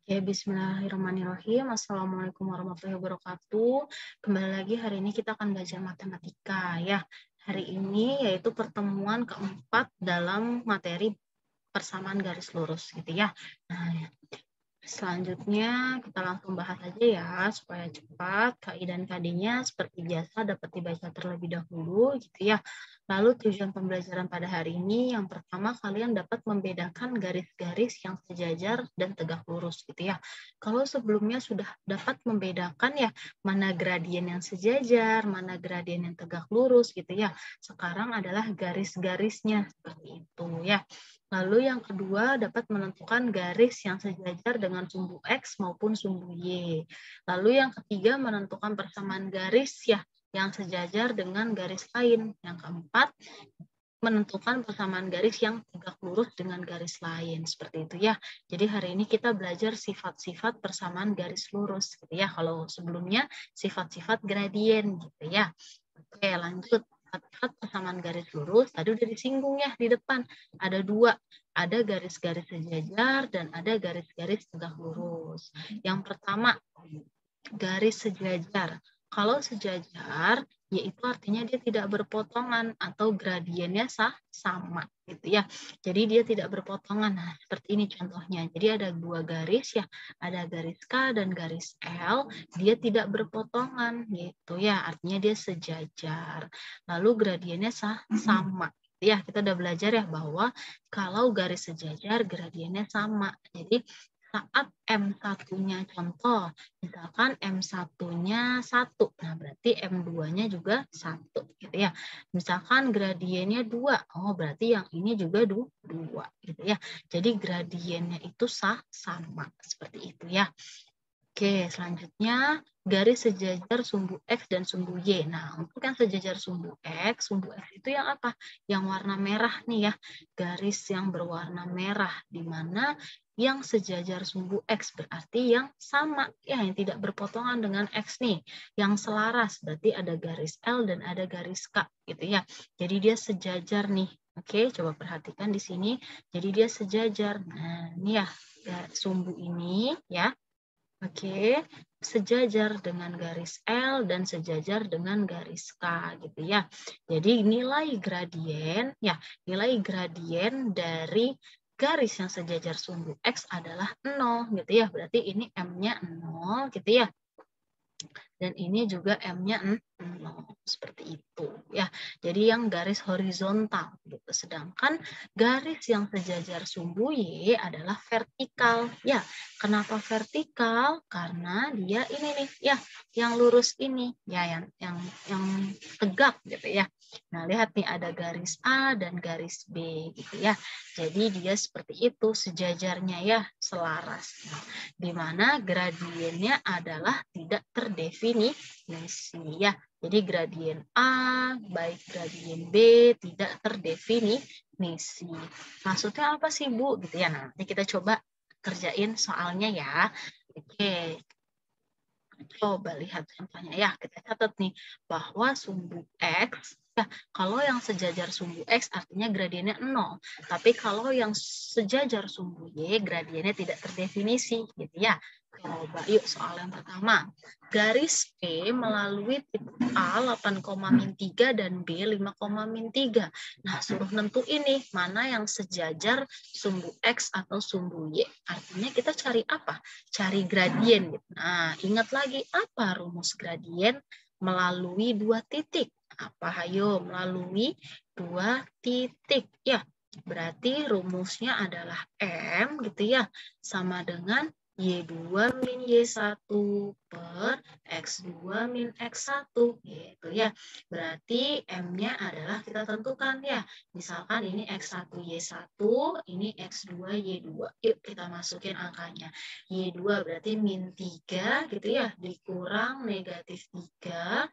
Oke, bismillahirrahmanirrahim. Assalamualaikum warahmatullahi wabarakatuh. Kembali lagi hari ini kita akan belajar matematika ya. Hari ini yaitu pertemuan keempat dalam materi persamaan garis lurus gitu ya. Nah, selanjutnya kita langsung bahas aja ya supaya cepat. KI dan KD-nya seperti biasa dapat dibaca terlebih dahulu gitu ya. Lalu tujuan pembelajaran pada hari ini yang pertama kalian dapat membedakan garis-garis yang sejajar dan tegak lurus gitu ya. Kalau sebelumnya sudah dapat membedakan ya mana gradien yang sejajar, mana gradien yang tegak lurus gitu ya. Sekarang adalah garis-garisnya seperti itu ya. Lalu yang kedua dapat menentukan garis yang sejajar dengan sumbu X maupun sumbu Y. Lalu yang ketiga menentukan persamaan garis ya yang sejajar dengan garis lain. Yang keempat menentukan persamaan garis yang tegak lurus dengan garis lain. Seperti itu ya. Jadi hari ini kita belajar sifat-sifat persamaan garis lurus gitu ya. Kalau sebelumnya sifat-sifat gradien gitu ya. Oke, lanjut. Sifat persamaan garis lurus tadi udah disinggung ya di depan. Ada dua, ada garis-garis sejajar dan ada garis-garis tegak lurus. Yang pertama, garis sejajar. Kalau sejajar, yaitu artinya dia tidak berpotongan atau gradiennya sama gitu ya. Jadi dia tidak berpotongan. Nah, seperti ini contohnya. Jadi ada dua garis ya, ada garis K dan garis L, dia tidak berpotongan gitu ya. Artinya dia sejajar. Lalu gradiennya sama. Ya, kita udah belajar ya bahwa kalau garis sejajar gradiennya sama. Jadi saat M1-nya contoh, misalkan M1-nya 1, nah berarti M2-nya juga 1 gitu ya. Misalkan gradiennya 2, oh berarti yang ini juga 2 gitu ya. Jadi gradiennya itu sama, seperti itu ya. Oke, selanjutnya garis sejajar sumbu X dan sumbu Y. Nah, untuk yang sejajar sumbu X itu yang apa? Yang warna merah nih ya. Garis yang berwarna merah, di mana yang sejajar sumbu X berarti yang sama, ya, yang tidak berpotongan dengan X nih. Yang selaras, berarti ada garis L dan ada garis K gitu ya. Jadi dia sejajar nih. Oke, coba perhatikan di sini. Jadi dia sejajar. Nah, ini ya sumbu ini ya. Oke, sejajar dengan garis L dan sejajar dengan garis K gitu ya. Jadi nilai gradien dari garis yang sejajar sumbu X adalah 0 gitu ya. Berarti ini M-nya 0 gitu ya. Dan ini juga M-nya 0, seperti itu ya. Jadi yang garis horizontal gitu. Sedangkan garis yang sejajar sumbu Y adalah vertikal. Ya, kenapa vertikal? Karena dia ini nih ya, yang lurus ini ya, yang tegak gitu ya. Nah, lihat nih ada garis A dan garis B gitu ya. Jadi dia seperti itu sejajarnya ya, selaras. Nah, di mana gradiennya adalah tidak terdefinisi ya. Jadi gradien A baik gradien B tidak terdefinisi. Maksudnya apa sih Bu? Gitu ya. Nah, nanti kita coba kerjain soalnya ya. Oke. Coba lihat contohnya ya. Kita catat nih bahwa sumbu X ya, kalau yang sejajar sumbu X artinya gradiennya 0. Tapi kalau yang sejajar sumbu Y gradiennya tidak terdefinisi gitu ya. Coba yuk soal yang pertama. Garis P melalui titik A 8,-3 dan B 5,-3. Nah, suruh nentuin nih mana yang sejajar sumbu X atau sumbu Y. Artinya kita cari apa? Cari gradien. Nah, ingat lagi apa rumus gradien? Melalui dua titik. Apa hayo? Melalui dua titik. Ya, berarti rumusnya adalah M gitu ya. Sama dengan Y2 min Y1 per X2 min X1 gitu ya. Berarti M-nya adalah kita tentukan ya. Misalkan ini X1 Y1, ini X2 Y2. Yuk kita masukin angkanya. Y2 berarti min 3 gitu ya, dikurang negatif 3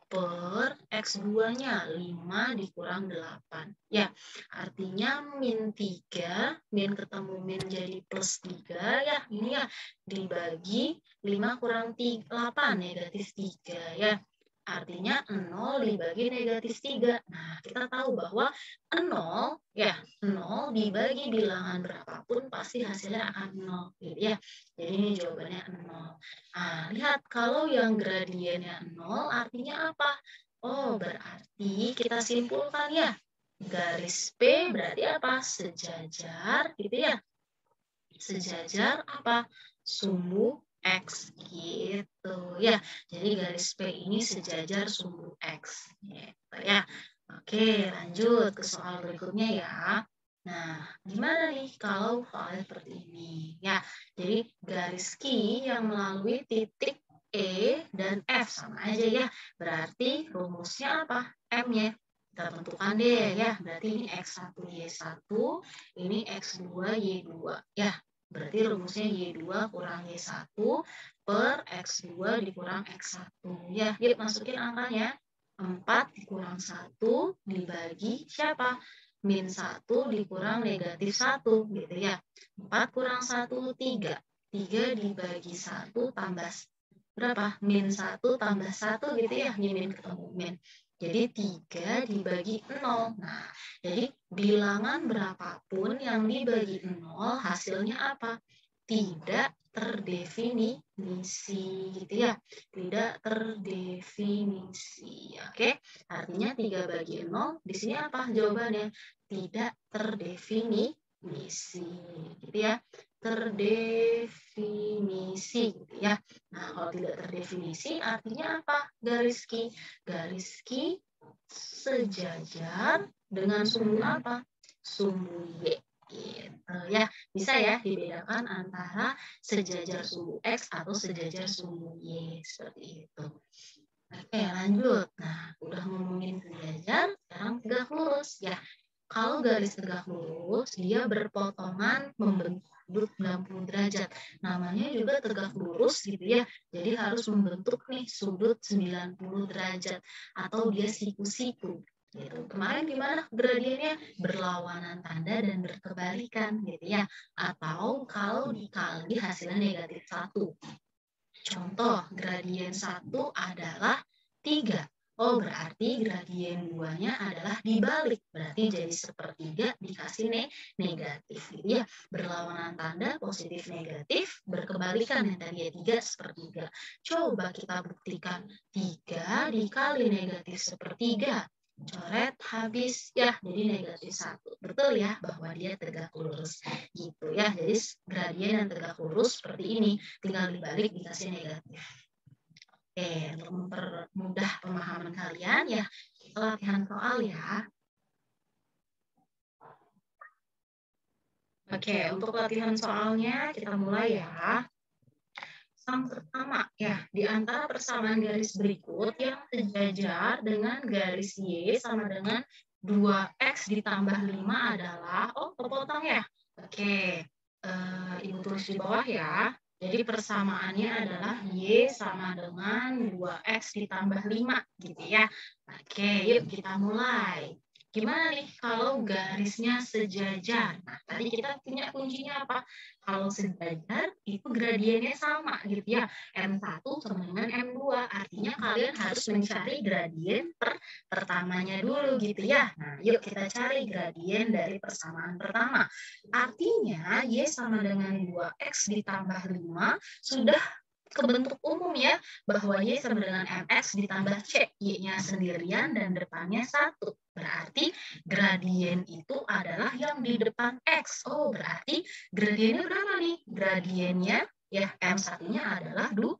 per X2-nya 5 dikurang 8. Ya, artinya min 3, min ketemu min jadi plus 3 ya, ini ya, dibagi 5 kurang 8, negatif 3 ya. Artinya 0 dibagi negatif 3. Nah, kita tahu bahwa 0, ya, 0 dibagi bilangan berapapun pasti hasilnya akan 0. Gitu ya. Jadi ini jawabannya 0. Nah, lihat kalau yang gradiennya 0 artinya apa? Oh, berarti kita simpulkan ya. Garis P berarti apa? Sejajar, gitu ya. Sejajar apa? Sumbu X gitu ya. Jadi garis P ini sejajar sumbu X gitu ya. Oke, lanjut ke soal berikutnya ya. Nah, gimana nih kalau soalnya seperti ini? Ya, jadi garis Q yang melalui titik E dan F sama aja ya. Berarti rumusnya apa? M-nya. Kita tentukan deh ya. Berarti ini X1, Y1, ini X2, Y2. Ya, berarti rumusnya Y2 kurang Y1 per X2 dikurang X1. Ya, yuk masukin angkanya. 4 dikurang 1 dibagi siapa? Min 1 dikurang negatif 1, gitu ya. 4 kurang 1, 3. 3 dibagi 1 tambah berapa? Min 1 tambah 1, gitu ya. Min ketemu min. Jadi 3 dibagi 0. Nah, jadi bilangan berapapun yang dibagi 0 hasilnya apa? Tidak terdefinisi, gitu ya. Tidak terdefinisi. Oke, artinya 3 bagi 0 di sini apa jawabannya? Tidak terdefinisi, gitu ya. Terdefinisi, gitu ya. Nah, kalau tidak terdefinisi artinya apa? Garis Q. Garis Q sejajar dengan sumbu apa? Sumbu Y. Gitu ya. Bisa ya dibedakan antara sejajar sumbu X atau sejajar sumbu Y. Seperti itu. Oke, lanjut. Nah, udah ngomongin sejajar, sekarang tegak lurus. Ya, kalau garis tegak lurus, dia berpotongan membentuk sudut 90 derajat. Namanya juga tegak lurus gitu ya. Jadi harus membentuk nih sudut 90 derajat. Atau dia siku-siku. Gitu. Kemarin gimana gradiennya? Berlawanan tanda dan berkebalikan gitu ya. Atau kalau dikali hasilnya negatif 1. Contoh, gradien 1 adalah 3. Oh, berarti gradien 2-nya adalah dibalik. Berarti jadi sepertiga dikasih negatif. Gitu ya. Berlawanan tanda positif negatif, berkebalikan yang tadi ya 3 sepertiga. Coba kita buktikan. 3 dikali negatif sepertiga. Coret habis ya, jadi negatif 1. Betul ya bahwa dia tegak lurus. Gitu ya, jadi gradien yang tegak lurus seperti ini. Tinggal dibalik dikasih negatif. Oke, untuk mempermudah pemahaman kalian ya, latihan soal ya. Oke, untuk latihan soalnya kita mulai ya. Yang pertama ya, di antara persamaan garis berikut yang sejajar dengan garis Y sama dengan 2X ditambah 5 adalah, oh kepotong ya. Oke, Ibu tulis di bawah ya. Jadi persamaannya adalah Y sama dengan 2X ditambah 5 gitu ya. Oke, yuk kita mulai. Gimana nih kalau garisnya sejajar? Nah, tadi kita punya kuncinya apa? Kalau sejajar itu gradiennya sama gitu ya. M1 sama dengan M2. Artinya kalian harus mencari gradien pertamanya dulu gitu ya. Nah, yuk kita cari gradien dari persamaan pertama. Artinya Y sama dengan 2X ditambah 5 sudah kebentuk umum ya, bahwa Y sama dengan MX ditambah C, Y-nya sendirian dan depannya 1. Berarti gradien itu adalah yang di depan X. Oh, berarti gradiennya berapa nih? Gradiennya ya M1-nya adalah 2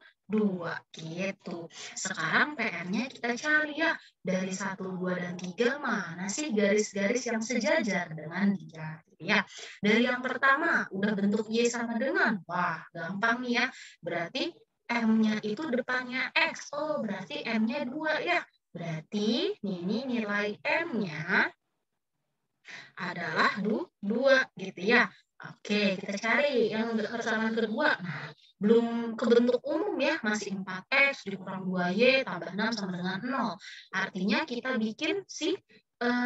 gitu. Sekarang PR-nya kita cari ya. Dari 1, 2, dan 3 mana sih garis-garis yang sejajar dengan dia? Ya, dari yang pertama udah bentuk Y sama dengan. Wah, gampang nih ya. Berarti M-nya itu depannya X. Oh, berarti M-nya 2 ya. Berarti ini nilai M-nya adalah 2 gitu ya. Oke, kita cari yang persamaan kedua. Nah, belum kebentuk umum ya, masih 4X dikurang 2Y tambah 6 sama dengan 0. Artinya kita bikin si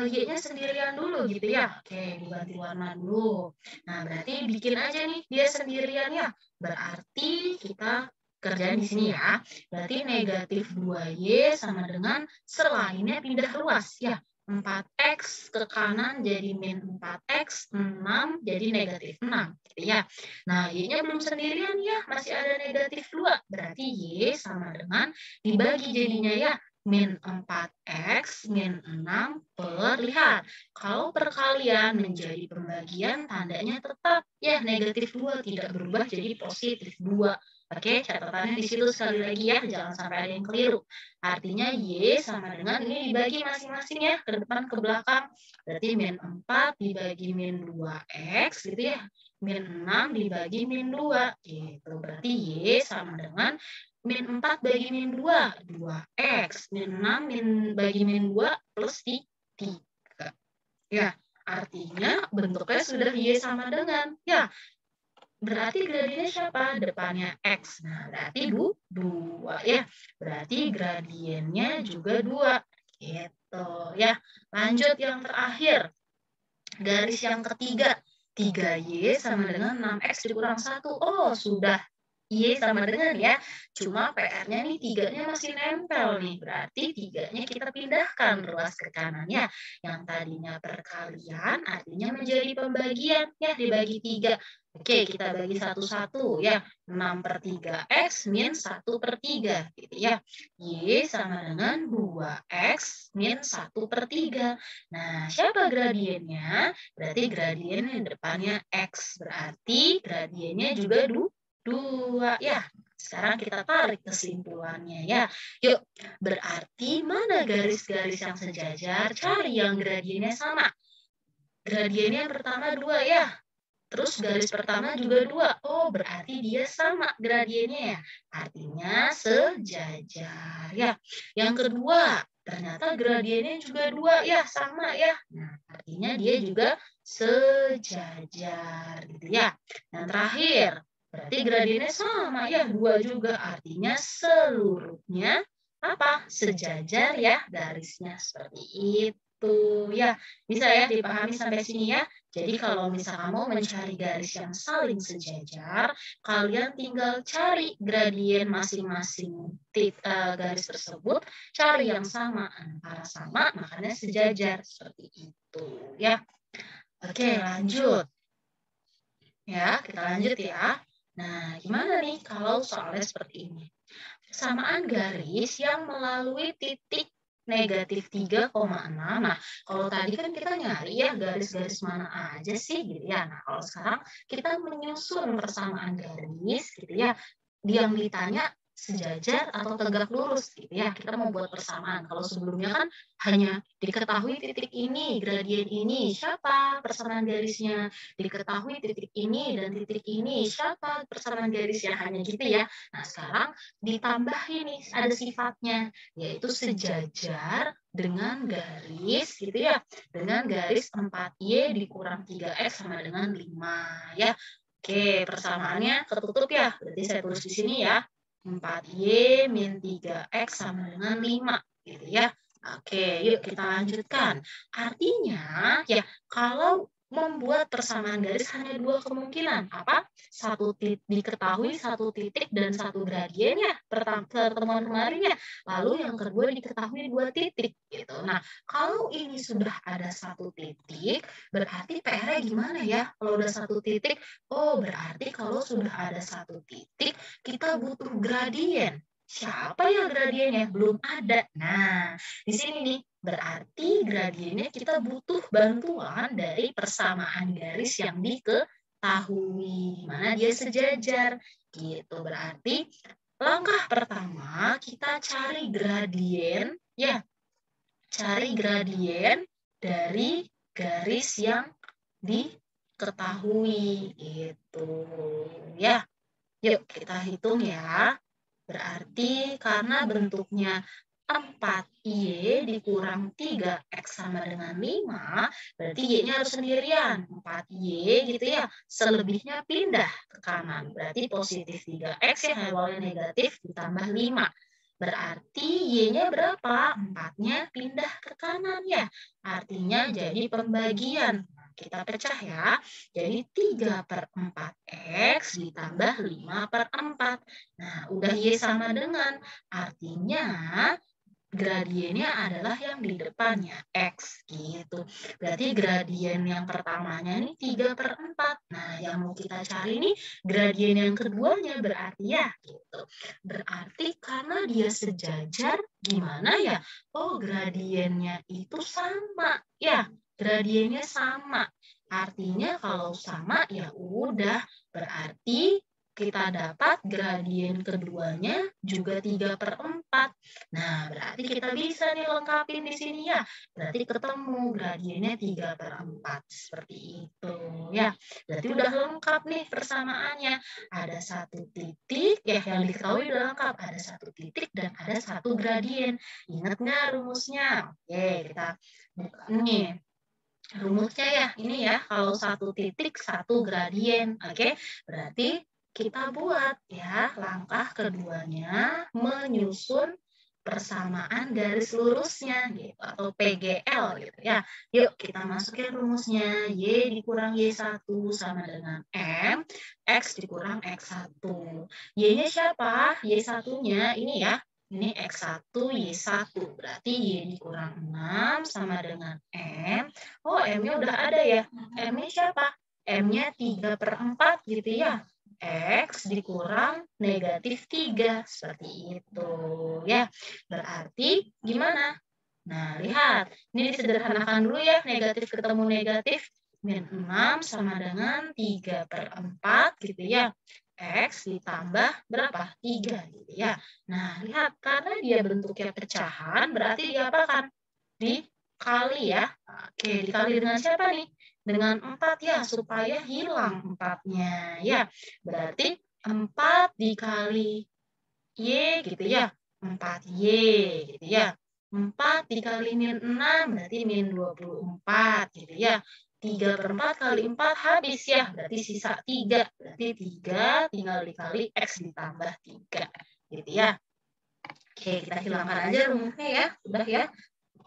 Y-nya sendirian dulu gitu ya. Oke, diganti warna dulu. Nah, berarti bikin aja nih dia sendirian ya. Berarti kita kerjaan di sini ya. Berarti negatif 2Y sama dengan selainnya pindah ruas. Ya, 4X ke kanan jadi min 4X, 6 jadi negatif 6. Gitu ya. Nah, Y-nya belum sendirian ya, masih ada negatif 2. Berarti Y sama dengan dibagi jadinya ya, min 4X, min 6 per, lihat. Kalau perkalian menjadi pembagian, tandanya tetap ya negatif 2, tidak berubah jadi positif 2. Oke, catatannya di situ sekali lagi ya, jangan sampai ada yang keliru. Artinya Y sama dengan ini dibagi masing-masing ya, ke depan ke belakang. Berarti min 4 dibagi min 2X gitu ya. Min 6 dibagi min 2 gitu. Berarti Y sama dengan min 4 bagi min 2, 2X. Min 6 bagi min 2 plus 3. Ya, artinya bentuknya sudah Y sama dengan. Ya, berarti gradiennya siapa? Depannya X. Nah, berarti 2 ya. Berarti gradiennya juga 2. Gitu ya. Lanjut yang terakhir. Garis yang ketiga. 3Y sama dengan 6X dikurang 1. Oh, sudah Y sama dengan ya, cuma PR-nya nih 3-nya masih nempel nih, berarti 3-nya kita pindahkan ruas ke kanannya. Yang tadinya perkalian artinya menjadi pembagian ya, dibagi 3. Oke, kita bagi satu-satu ya, 6 per 3X min 1 per 3 gitu ya. Y sama dengan 2X min 1 per 3. Nah, siapa gradiennya? Berarti gradiennya depannya X, berarti gradiennya juga 2 ya. Sekarang kita tarik kesimpulannya ya. Yuk, berarti mana garis-garis yang sejajar? Cari yang gradiennya sama. Gradiennya yang pertama 2 ya. Terus garis pertama juga 2. Oh, berarti dia sama gradiennya ya. Artinya sejajar ya. Yang kedua, ternyata gradiennya juga 2 ya, sama ya. Nah, artinya dia juga sejajar gitu ya. Dan terakhir, berarti gradiennya sama ya, 2 juga. Artinya seluruhnya apa? Sejajar ya garisnya seperti itu ya. Bisa ya dipahami sampai sini ya. Jadi kalau misalnya mau mencari garis yang saling sejajar, kalian tinggal cari gradien masing-masing garis tersebut, cari yang sama. Antara sama, makanya sejajar. Seperti itu ya. Oke, lanjut. Ya, kita lanjut ya. Nah, gimana nih kalau soalnya seperti ini? Persamaan garis yang melalui titik negatif 3,6. Nah, kalau tadi kan kita nyari ya garis-garis mana aja sih gitu ya. Nah, kalau sekarang kita menyusun persamaan garis gitu ya. Yang ditanya sejajar atau tegak lurus gitu ya. Kita mau buat persamaan. Kalau sebelumnya kan hanya diketahui titik ini, gradien ini, siapa persamaan garisnya, diketahui titik ini dan titik ini, siapa persamaan garisnya, hanya gitu ya. Nah, sekarang ditambah ini ada sifatnya, yaitu sejajar dengan garis gitu ya, dengan garis 4Y dikurang 3X sama dengan 5 ya. Oke, persamaannya ketutup ya, berarti saya tulis di sini ya, 4Y min 3X sama dengan 5 gitu ya. Oke, yuk kita lanjutkan. Artinya ya, kalau membuat persamaan garis hanya 2 kemungkinan. Apa? Satu titik diketahui satu titik dan satu gradien ya, pertemuan kemarin ya. Lalu yang kedua diketahui 2 titik gitu. Nah, kalau ini sudah ada satu titik, berarti PR-nya gimana ya? Kalau udah satu titik, oh berarti kalau sudah ada satu titik, kita butuh gradien. Siapa ya gradiennya? Belum ada. Nah, di sini nih, berarti gradiennya kita butuh bantuan dari persamaan garis yang diketahui. Mana dia sejajar. Gitu, berarti langkah pertama kita cari gradien, ya. Cari gradien dari garis yang diketahui. Gitu, ya. Yuk, kita hitung ya. Berarti karena bentuknya 4Y dikurang 3X sama dengan 5, berarti Y-nya harus sendirian. 4Y gitu ya, selebihnya pindah ke kanan. Berarti positif 3X yang awalnya negatif ditambah 5. Berarti Y-nya berapa? 4-nya pindah ke kanan ya. Artinya jadi pembagian. kita pecah ya. Jadi 3/4 X ditambah 5/4. Nah, udah Y sama dengan. Artinya gradiennya adalah yang di depannya, X gitu. Berarti gradien yang pertamanya ini 3/4. Nah, yang mau kita cari nih gradien yang keduanya berarti ya gitu. Berarti karena dia sejajar, gimana ya? Oh, gradiennya itu sama. Ya, gradiennya sama. Artinya kalau sama ya udah berarti kita dapat gradien keduanya juga 3/4. Nah, berarti kita bisa nih lengkapin di sini ya. Berarti ketemu gradiennya 3/4. Seperti itu ya. Berarti udah lengkap nih persamaannya. Ada satu titik, ya yang diketahui udah lengkap. Ada satu titik dan ada satu gradien. Ingat nggak rumusnya? Oke, kita buka nih. Rumusnya ya, ini ya, kalau satu titik, satu gradien. Oke, berarti kita buat ya langkah keduanya menyusun persamaan garis lurusnya gitu atau PGL gitu ya. Yuk kita masukin rumusnya. Y dikurang Y1 sama dengan M, X dikurang X1. Y-nya siapa? Y1-nya ini ya. Ini X1, Y1. Berarti Y dikurang 6 sama dengan M. Oh, M-nya udah ada ya. M-nya siapa? M-nya 3/4 gitu ya. X dikurang -3. Seperti itu ya. Berarti gimana? Nah, lihat. Ini disederhanakan dulu ya. Negatif ketemu negatif. Min 6 sama dengan 3/4 gitu ya. X ditambah berapa? 3 gitu ya. Nah, lihat. Karena dia bentuknya pecahan, berarti diapakan? Dikali ya. Oke, dikali dengan siapa nih? Dengan 4 ya, supaya hilang 4-nya ya. Berarti 4 dikali Y gitu ya. 4Y gitu ya. 4 dikali min 6 berarti min 24 gitu ya. 3/4 kali 4 habis ya, berarti sisa 3. Berarti 3 tinggal dikali X ditambah 3 gitu ya. Oke, kita hilangkan aja rumusnya ya. Sudah ya.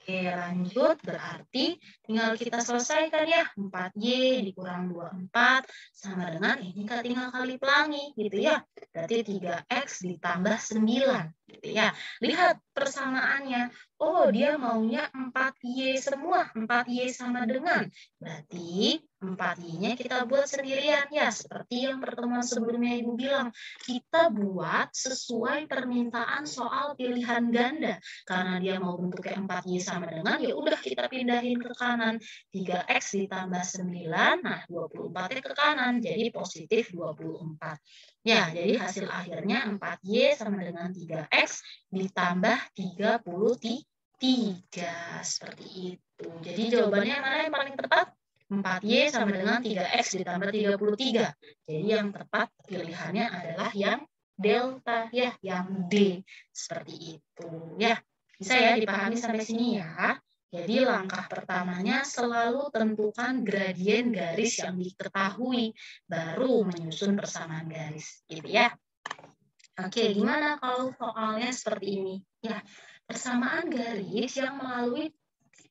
Oke, lanjut. Berarti tinggal kita selesaikan ya. 4Y dikurang 24 sama dengan ini kan tinggal kali pelangi gitu ya. Berarti 3X ditambah 9 gitu ya. Lihat persamaannya. Oh, dia maunya 4Y semua. 4Y sama dengan. Berarti 4Y-nya kita buat sendirian ya. Seperti yang pertemuan sebelumnya Ibu bilang. Kita buat sesuai permintaan soal pilihan ganda. Karena dia mau bentuknya 4Y sama dengan, ya udah kita pindahin ke kanan. 3X ditambah 9, nah 24-nya ke kanan, jadi positif 24. Ya, jadi hasil akhirnya 4Y sama dengan 3X ditambah 33. Seperti itu. Jadi jawabannya mana yang paling tepat? 4Y sama dengan 3X ditambah 33. Jadi yang tepat pilihannya adalah yang delta ya, yang D. Seperti itu ya. Bisa ya dipahami sampai sini ya. Jadi langkah pertamanya selalu tentukan gradien garis yang diketahui, baru menyusun persamaan garis, gitu ya. Oke, gimana kalau soalnya seperti ini? Ya, persamaan garis yang melalui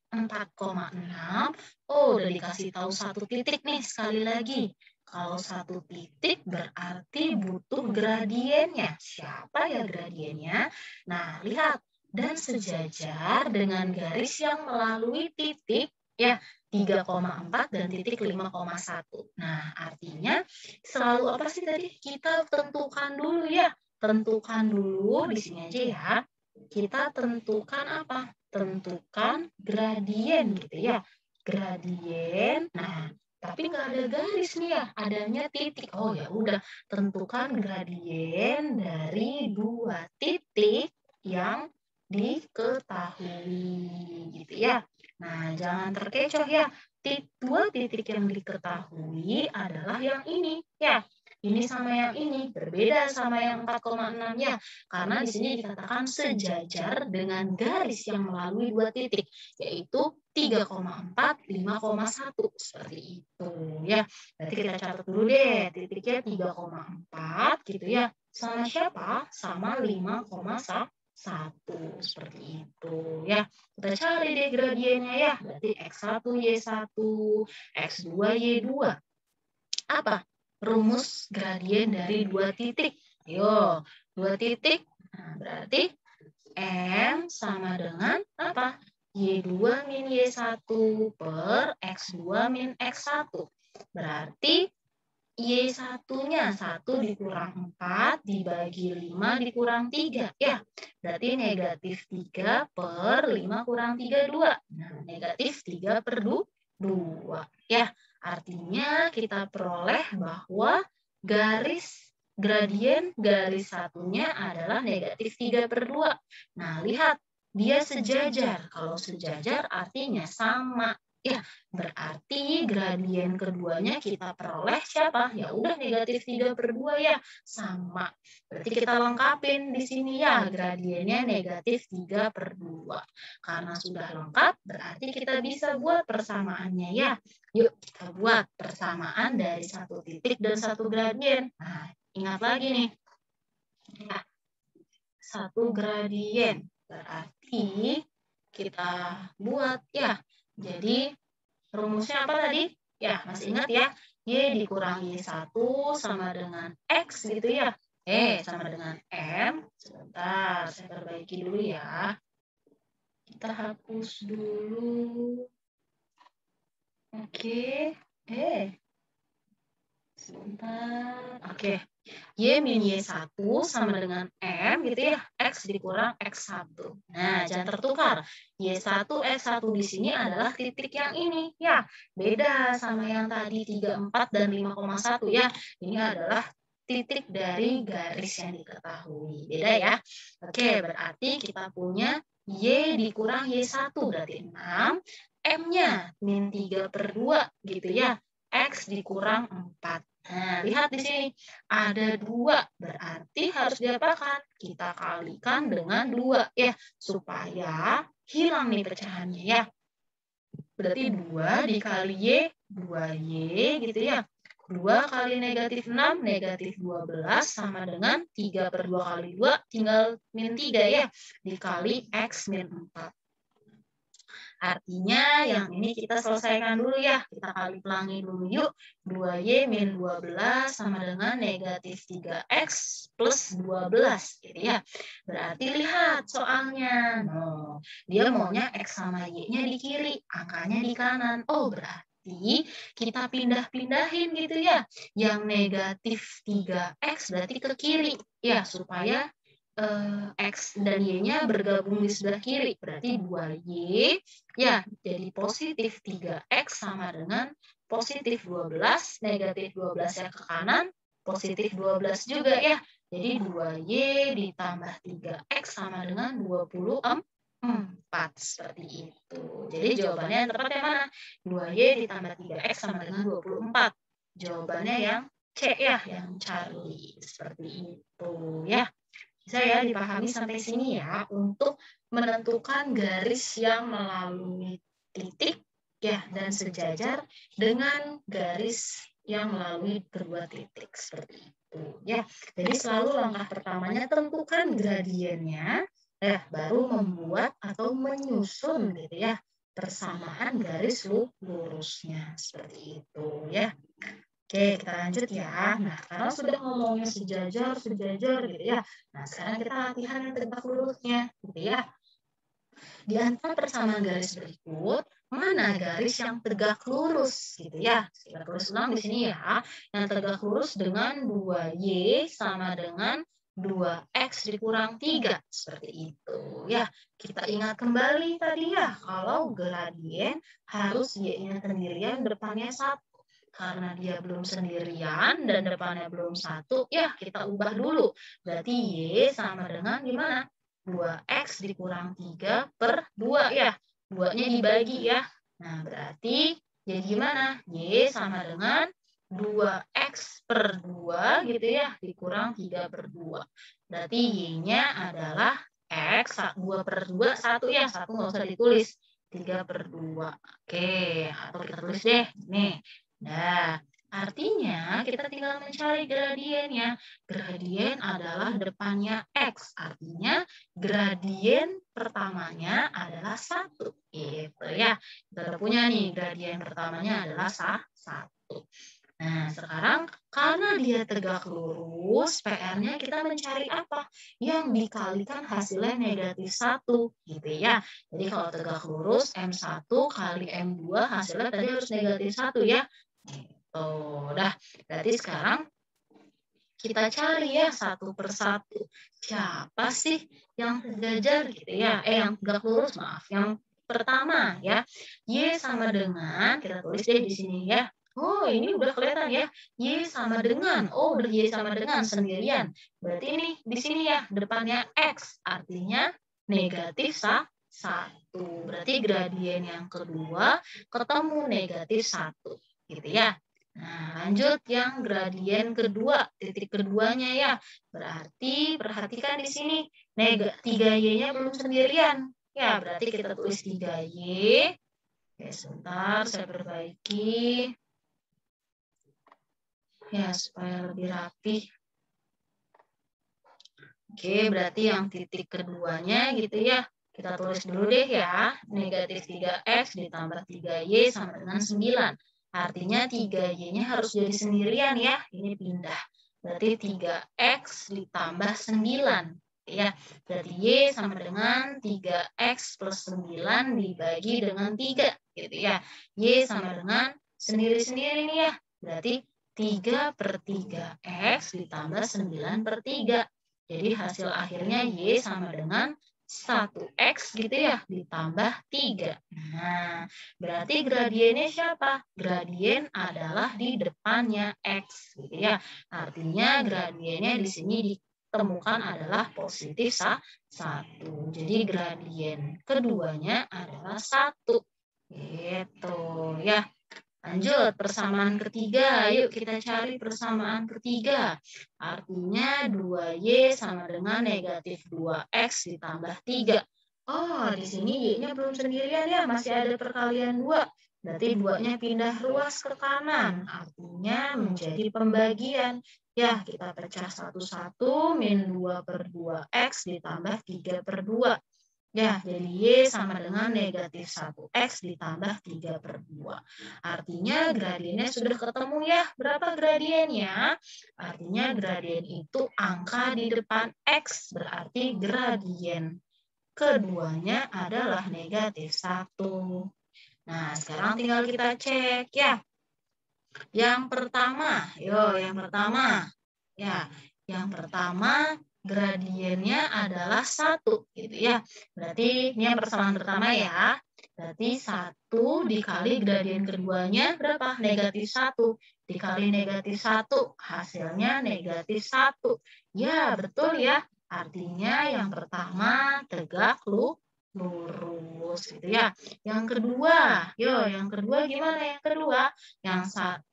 4,6. Oh, udah dikasih tahu satu titik nih sekali lagi. Kalau satu titik berarti butuh gradiennya. Siapa ya gradiennya? Nah, lihat. Dan sejajar dengan garis yang melalui titik ya 3,4 dan titik 5,1. Nah, artinya selalu apa sih tadi? Kita tentukan dulu ya. Tentukan dulu di sini aja ya. Kita tentukan apa? Tentukan gradien gitu ya. Gradien. Nah, tapi nggak ada garis nih ya, adanya titik. Oh ya udah, tentukan gradien dari 2 titik yang diketahui gitu ya. Nah, jangan terkecoh ya. 2 titik yang diketahui adalah yang ini ya. Ini sama yang ini berbeda sama yang 4,6 ya. Karena di sini dikatakan sejajar dengan garis yang melalui 2 titik, yaitu 3,4, 5,1. Seperti itu ya. Berarti kita catat dulu deh, titiknya 3,4 gitu ya. Sama siapa? Sama 5,1. 1. Seperti itu ya. Kita cari deh gradiennya ya. Berarti X1 Y1, X2 Y2. Apa? Rumus gradien dari 2 titik. Ayo, 2 titik. Nah, berarti M sama dengan apa? Y2 min Y1 per X2 min X1. Berarti Y1-nya 1 dikurang 4 dibagi 5 dikurang 3. Ya, berarti negatif 3 per 5 kurang 3, 2. Nah, negatif 3 per 2. Ya, artinya kita peroleh bahwa gradien garis satunya adalah negatif 3 per 2. Nah, lihat, dia sejajar. Kalau sejajar artinya sama. Ya, berarti gradien keduanya kita peroleh siapa? Ya udah negatif 3 per 2 ya, sama. Berarti kita lengkapin di sini ya, gradiennya negatif 3 per 2. Karena sudah lengkap, berarti kita bisa buat persamaannya ya. Yuk kita buat persamaan dari satu titik dan satu gradien. Nah, ingat lagi nih. Ya, satu gradien. Berarti kita buat ya. Jadi rumusnya apa tadi? Ya, masih ingat ya? Y dikurangi 1 sama dengan X gitu ya. Sama dengan M. Sebentar, saya perbaiki dulu ya. Kita hapus dulu. Oke. Sebentar. Oke. Y min Y1 sama dengan M gitu ya. X dikurang X1. Nah, jangan tertukar. Y1, X1 di sini adalah titik yang ini. Ya, beda sama yang tadi 34 dan 5,1 ya. Ini adalah titik dari garis yang diketahui. Beda ya. Oke, berarti kita punya Y dikurang Y1 berarti 6. M-nya min 3 per 2 gitu ya. X dikurang 4. Nah, lihat di sini ada 2, berarti harus diapakan? Kita kalikan dengan 2 ya, supaya hilang nih pecahannya ya. Berarti 2 dikali Y, 2Y gitu ya. 2 kali negatif 6, negatif 12 sama dengan 3 per 2 kali 2, tinggal min 3 ya, dikali X min 4. Artinya yang ini kita selesaikan dulu ya. Kita kali pelangi dulu yuk. 2Y min 12 sama dengan negatif 3X plus 12. Gitu ya. Berarti lihat soalnya. No, dia maunya X sama Y-nya di kiri. Angkanya di kanan. Oh, berarti kita pindah-pindahin gitu ya. Yang negatif 3X berarti ke kiri. Ya, supaya X dan Y-nya bergabung di sebelah kiri. Berarti 2Y ya jadi positif 3X sama dengan positif 12, negatif 12 ya ke kanan, positif 12 juga ya. Jadi 2Y ditambah 3X sama dengan 24. Seperti itu. Jadi jawabannya yang tepat yang mana? 2Y ditambah 3X sama dengan 24. Jawabannya yang C ya, yang Charlie. Seperti itu ya. Bisa ya dipahami sampai sini ya untuk menentukan garis yang melalui titik ya dan sejajar dengan garis yang melalui kedua titik seperti itu ya. Jadi selalu langkah pertamanya tentukan gradiennya, baru membuat atau menyusun gitu ya persamaan garis lurusnya seperti itu ya. Oke, kita lanjut ya. Nah, karena sudah ngomongnya sejajar gitu ya. Nah, sekarang kita latihan yang tegak lurusnya, gitu ya. Di antara persamaan garis berikut, mana garis yang tegak lurus, gitu ya. Kita tulis ulang di sini ya. Yang tegak lurus dengan 2Y sama dengan 2X dikurang 3. Seperti itu ya. Kita ingat kembali tadi ya, kalau gradien harus Y-nya sendirian, depannya 1. Karena dia belum sendirian dan depannya belum 1, ya kita ubah dulu. Berarti Y sama dengan gimana? 2X dikurang 3 per 2 ya. 2-nya dibagi ya. Nah, berarti jadi gimana? Y sama dengan 2X per 2 gitu ya, dikurang 3 per 2. Berarti Y-nya adalah X, 2 per 2, 1 ya. 1 nggak usah ditulis. 3 per 2. Oke, atau kita tulis deh. Nih. Nah, Artinya, kita tinggal mencari gradiennya. Gradien adalah depannya X. Artinya, gradien pertamanya adalah 1. Gitu ya. Kita udah punya nih, gradien pertamanya adalah 1. Nah, sekarang karena dia tegak lurus, PR-nya kita mencari apa? Yang dikalikan hasilnya negatif 1. Gitu ya. Jadi kalau tegak lurus, M1 kali M2 hasilnya tadi harus negatif 1 ya. Oh, dah. Berarti sekarang kita cari ya satu persatu. Siapa sih yang sejajar gitu ya? Yang tegak lurus, maaf. Yang pertama ya. Y sama dengan, kita tulis deh di sini ya. Oh, ini udah kelihatan ya. Y sama dengan. Oh, udah Y sama dengan sendirian. Berarti ini di sini ya, depannya X. Artinya negatif 1. Berarti gradien yang kedua ketemu negatif 1. Gitu ya. Nah, lanjut yang gradien kedua, titik keduanya ya. Berarti perhatikan di sini, 3Y-nya belum sendirian. Ya, berarti kita tulis 3Y. Oke, sebentar saya perbaiki. Ya, supaya lebih rapi. Oke, berarti yang titik keduanya gitu ya. Kita tulis dulu deh ya. Negatif 3X ditambah 3Y sama dengan 9. Artinya 3Y-nya harus jadi sendirian ya. Ini pindah. Berarti 3X ditambah 9. Ya, berarti Y sama dengan 3X plus 9 dibagi dengan 3. Gitu ya. Y sama dengan sendiri-sendiri nih ya. Berarti 3/3X ditambah 9/3. Jadi hasil akhirnya Y sama dengan 1X gitu ya, ditambah 3. Nah, berarti gradiennya siapa? Gradien adalah di depannya X gitu ya. Artinya gradiennya di sini ditemukan adalah positif 1. Jadi gradien keduanya adalah 1. Gitu ya. Lanjut, persamaan ketiga. Yuk kita cari persamaan ketiga. Artinya 2Y sama dengan negatif 2X ditambah 3. Oh, di sini Y-nya belum sendirian ya, masih ada perkalian 2. Berarti 2-nya pindah ruas ke kanan. Artinya menjadi pembagian. Ya, kita pecah satu-satu, min 2/2X ditambah 3/2. Ya, jadi Y sama dengan negatif 1X ditambah 3/2. Artinya gradiennya sudah ketemu ya. Berapa gradiennya? Artinya gradien itu angka di depan X. Berarti gradien keduanya adalah negatif 1. Nah, sekarang tinggal kita cek ya. Yang pertama, yang pertama. Ya, yang pertama gradiennya adalah 1 gitu ya. Berarti ini yang persamaan pertama ya. Berarti 1 dikali gradien keduanya berapa? Negatif 1. Dikali negatif 1, hasilnya negatif 1. Ya, betul ya. Artinya yang pertama tegak lurus gitu ya. Yang kedua, yang kedua gimana yang kedua? Yang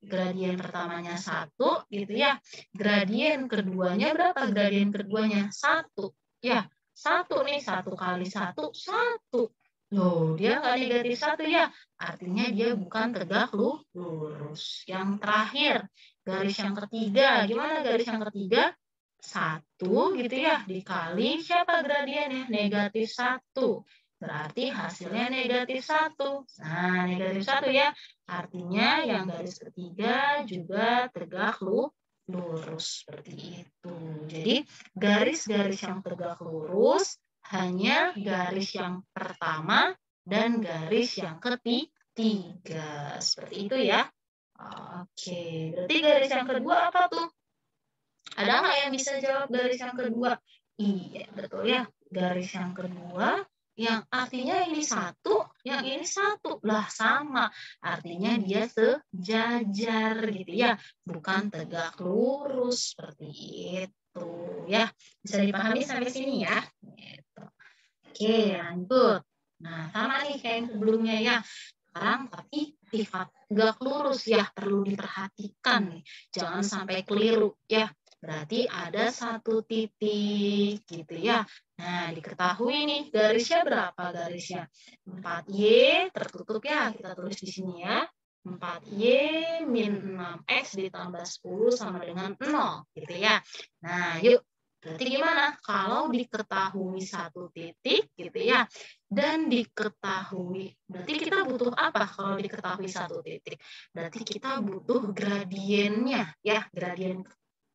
gradien pertamanya 1 gitu ya. Gradien keduanya berapa? Gradien keduanya 1. Ya, 1 nih. 1 kali 1, 1. Loh, dia nggak negatif 1 ya. Artinya dia bukan tegak lurus. Yang terakhir, garis yang ketiga. Gimana garis yang ketiga? 1 gitu ya, dikali siapa gradiennya? Negatif 1. Berarti hasilnya negatif 1. Nah, negatif 1 ya. Artinya yang garis ketiga juga tegak lurus. Seperti itu. Jadi, garis-garis yang tegak lurus hanya garis yang pertama dan garis yang ketiga. Seperti itu ya. Oke, berarti garis yang kedua apa tuh? Ada nggak yang bisa jawab garis yang kedua? Iya, betul ya. Garis yang kedua yang artinya ini 1, yang ini 1. Lah sama. Artinya dia sejajar gitu ya. Bukan tegak lurus seperti itu ya. Bisa dipahami sampai sini ya. Gitu. Oke, lanjut. Nah, sama nih kayak yang sebelumnya ya. Sekarang tapi sifat tegak lurus ya perlu diperhatikan nih. Jangan sampai keliru ya. Berarti ada satu titik gitu ya. Nah, diketahui nih garisnya berapa garisnya? 4Y tertutup ya. Kita tulis di sini ya. 4Y min 6X ditambah 10 sama dengan 0, gitu ya. Nah, yuk. Berarti gimana? Kalau diketahui satu titik, gitu ya, dan diketahui, berarti kita butuh apa kalau diketahui satu titik? Berarti kita butuh gradiennya, ya, gradien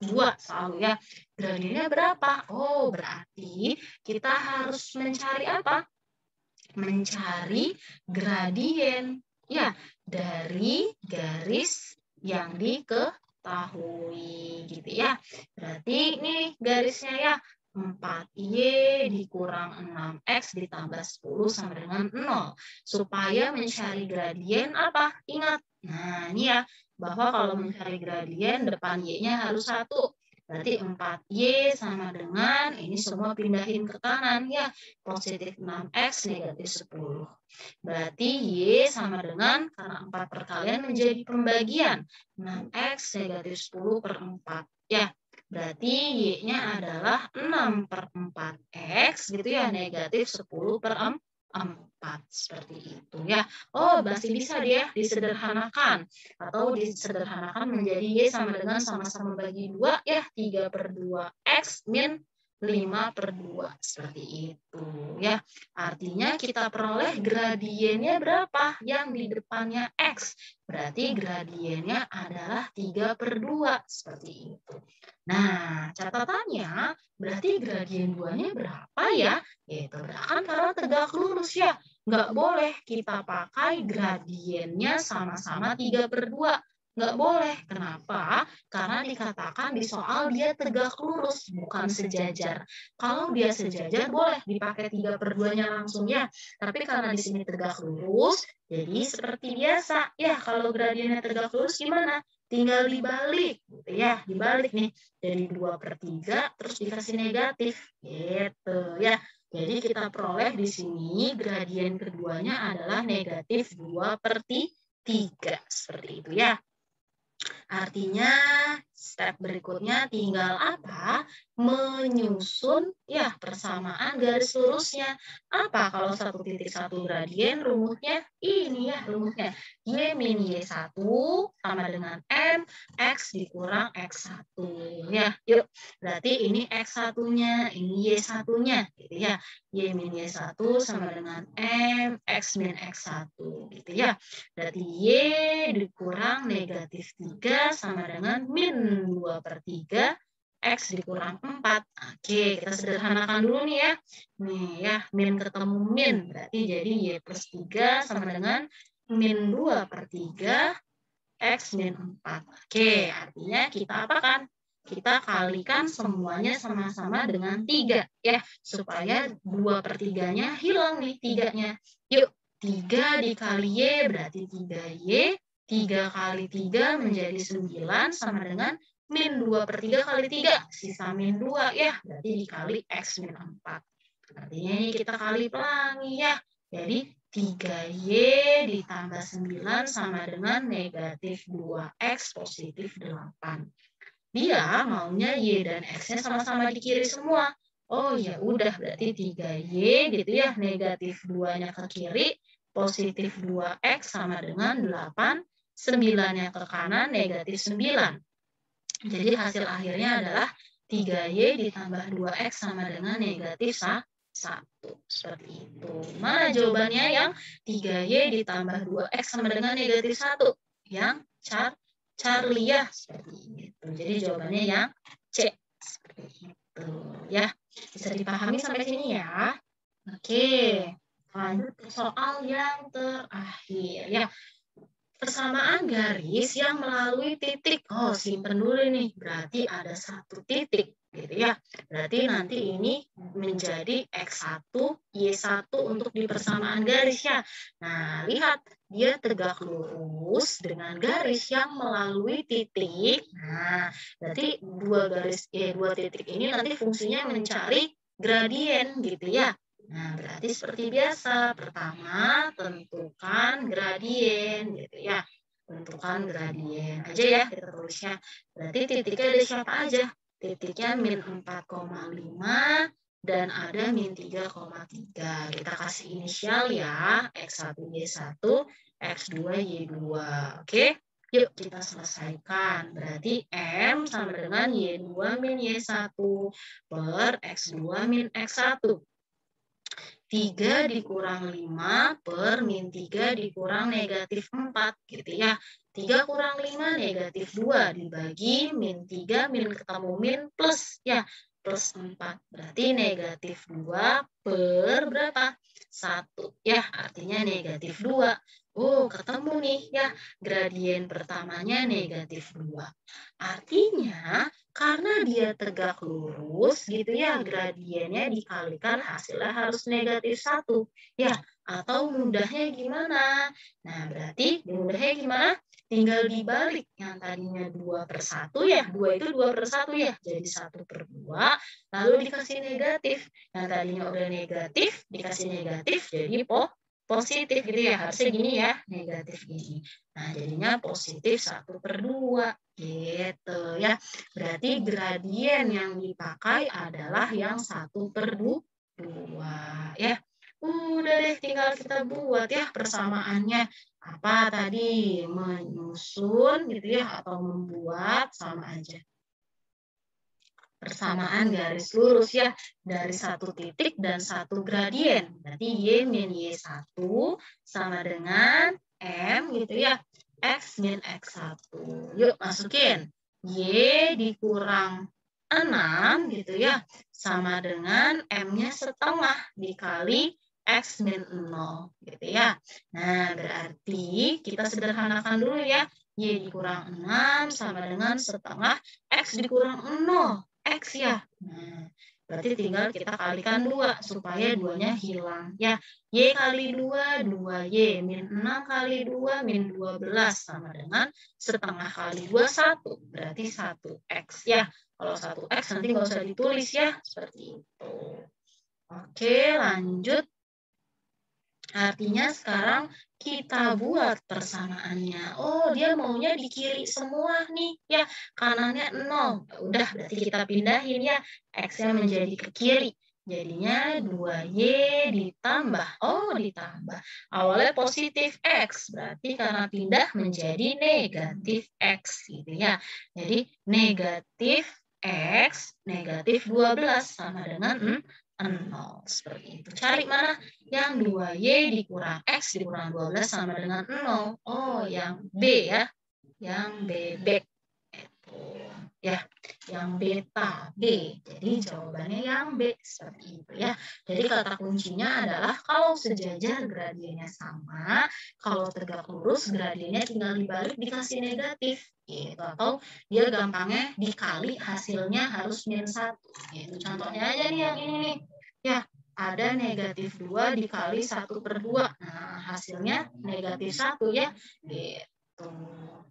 2 selalu ya. Gradiennya berapa? Oh, berarti kita harus mencari apa? Mencari gradien ya dari garis yang diketahui gitu ya. Berarti ini garisnya ya 4Y dikurang 6X ditambah 10 sama dengan 0. Supaya mencari gradien apa? Ingat. Nah, ini ya bahwa kalau mencari gradien depan Y-nya harus 1. Berarti 4Y sama dengan, ini semua pindahin ke kanan ya, positif 6X negatif 10. Berarti Y sama dengan, karena 4 perkalian menjadi pembagian, 6X negatif 10 per 4. Ya, berarti Y-nya adalah 6 per 4X gitu ya, negatif 10 per 4. Seperti itu ya. Oh, masih bisa dia disederhanakan. Atau disederhanakan menjadi Y sama dengan sama-sama bagi 2 ya, 3 per 2X min 5 per 2. Seperti itu ya. Artinya kita peroleh gradiennya berapa? Yang di depannya X. Berarti gradiennya adalah 3 per 2. Seperti itu. Nah, catatannya berarti gradien 2-nya berapa ya? Itu kan karena tegak lurus ya. Nggak boleh kita pakai gradiennya sama-sama 3 per 2. Nggak boleh. Kenapa? Karena dikatakan di soal dia tegak lurus, bukan sejajar. Kalau dia sejajar, boleh dipakai 3 per 2-nya langsung ya. Tapi karena di sini tegak lurus, jadi seperti biasa. Ya, kalau gradiennya tegak lurus gimana? Tinggal dibalik. Gitu ya, dibalik nih. Dari 2 per 3, terus dikasih negatif. Gitu ya. Jadi kita peroleh di sini gradien keduanya adalah negatif 2 per 3. Seperti itu ya. Artinya step berikutnya tinggal apa? Menyusun ya persamaan garis lurusnya. Apa kalau satu titik satu gradien rumusnya? Ini ya rumusnya. Y min Y1 sama dengan M X dikurang X1. Ya, yuk. Berarti ini X1-nya, ini Y1-nya. Gitu ya. Y min Y1 sama dengan M X min X1. Gitu ya. Berarti Y dikurang negatif 3 sama dengan min 2 per 3 X dikurang 4. Oke, kita sederhanakan dulu nih ya. Nih ya, min ketemu min. Berarti jadi Y plus 3 sama dengan min 2 per 3 X min 4. Oke, artinya kita apakan? Kita kalikan semuanya sama-sama dengan 3 ya. Supaya 2 per 3-nya hilang nih 3-nya. Yuk, 3 dikali Y berarti 3Y. 3 kali 3 menjadi 9 sama dengan min 2 per 3 kali 3. Sisa min 2 ya. Berarti dikali X min 4. Artinya ini kita kali pelangi ya. Jadi 3Y ditambah 9 sama dengan negatif 2X positif 8. Dia maunya Y dan X-nya sama-sama di kiri semua. Oh ya udah berarti 3Y gitu ya, negatif 2-nya ke kiri, positif 2X sama dengan 8, 9-nya ke kanan, negatif 9. Jadi hasil akhirnya adalah 3Y ditambah 2X sama dengan negatif 1. Seperti itu. Mana jawabannya yang 3Y ditambah 2X sama dengan negatif 1? Yang Charlie ya. Seperti itu. Jadi jawabannya yang C. Seperti itu. Ya. Bisa dipahami sampai sini ya. Oke. Lanjut ke soal yang terakhir ya. Persamaan garis yang melalui titik. Oh, simpen dulu nih. Berarti ada satu titik, gitu ya. Berarti nanti ini menjadi X1, Y1 untuk di persamaan garis ya. Nah, lihat. Dia tegak lurus dengan garis yang melalui titik. Nah, berarti dua titik ini nanti fungsinya mencari gradien, gitu ya. Nah, berarti seperti biasa. Pertama, tentukan gradien, gitu ya. Tentukan gradien aja ya, kita tulisnya. Berarti titiknya ada siapa aja? Titiknya min 4,5 dan ada min 3,3. Kita kasih inisial ya, X1, Y1, X2, Y2. Oke? Yuk kita selesaikan. Berarti M sama dengan Y2 min Y1 per X2 min X1. 3 dikurang 5 per min 3 dikurang negatif 4 gitu ya. 3 kurang 5 negatif 2 dibagi min 3 min ketemu min plus ya. Plus 4 berarti negatif 2 per berapa? 1 ya, artinya negatif 2. Oh, ketemu nih ya, gradien pertamanya negatif 2. Artinya karena dia tegak lurus gitu ya, gradiennya dikalikan hasilnya harus negatif 1. Ya, atau mudahnya gimana? Nah, berarti mudahnya gimana? Tinggal dibalik yang tadinya 2 per 1 ya, 2 itu 2 per 1 ya, jadi 1 per 2, lalu dikasih negatif. Yang tadinya udah negatif, dikasih negatif, jadi positif gitu ya, harusnya gini ya, negatif gini. Nah, jadinya positif 1 per 2 gitu ya. Berarti gradien yang dipakai adalah yang 1 per 2 ya. Udah deh, tinggal kita buat ya persamaannya. Apa tadi? Menyusun gitu ya, atau membuat sama aja. Persamaan garis lurus ya, dari satu titik dan satu gradien. Berarti Y min Y1 sama dengan M gitu ya, X min X1. Yuk masukin. Y dikurang 6 gitu ya, sama dengan M-nya setengah dikali X min 0 gitu ya. Nah, berarti kita sederhanakan dulu ya. Y dikurang 6 sama dengan setengah X dikurang 0. X ya. Nah, berarti tinggal kita kalikan 2 supaya 2-nya hilang. Ya, Y kali 2, 2Y. Min 6 kali 2, min 12. Sama dengan setengah kali 2, 1. Berarti 1X ya. Kalau 1X nanti nggak usah ditulis ya. Seperti itu. Oke, lanjut. Artinya sekarang kita buat persamaannya. Oh, dia maunya di kiri semua nih, ya. Kanannya 0. Udah, berarti kita pindahin ya. X-nya menjadi ke kiri. Jadinya 2Y ditambah. Oh, ditambah. Awalnya positif X. Berarti karena pindah menjadi negatif X. Gitu ya. Jadi negatif X, negatif 12. Sama dengan 0. Seperti itu. Cari mana? Yang 2Y dikurang X dikurang 12 sama dengan 0. Oh, yang B ya. Yang bebek. Itu. Ya, yang beta B. Jadi jawabannya yang B. Seperti itu ya. Jadi kata kuncinya adalah kalau sejajar gradiennya sama, kalau tegak lurus gradiennya tinggal dibalik dikasih negatif. Gitu. Atau dia gampangnya dikali hasilnya harus min 1. Gitu. Contohnya aja nih yang ini nih. Ya, ada negatif 2 dikali 1 per 2. Nah, hasilnya negatif 1 ya. Gitu.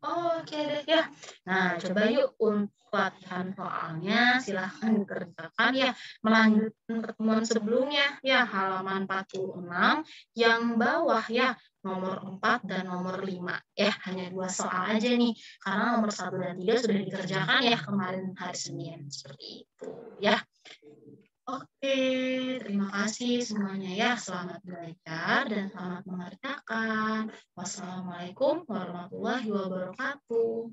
Oke deh ya. Nah, coba yuk untuk latihan soalnya silahkan dikerjakan ya. Melanjutkan pertemuan sebelumnya ya, halaman 46 yang bawah ya, nomor 4 dan nomor 5. Ya, hanya 2 soal aja nih. Karena nomor 1 dan 3 sudah dikerjakan ya kemarin hari Senin. Seperti itu ya. Oke, terima kasih semuanya ya. Selamat belajar dan selamat mengerjakan. Wassalamualaikum warahmatullahi wabarakatuh.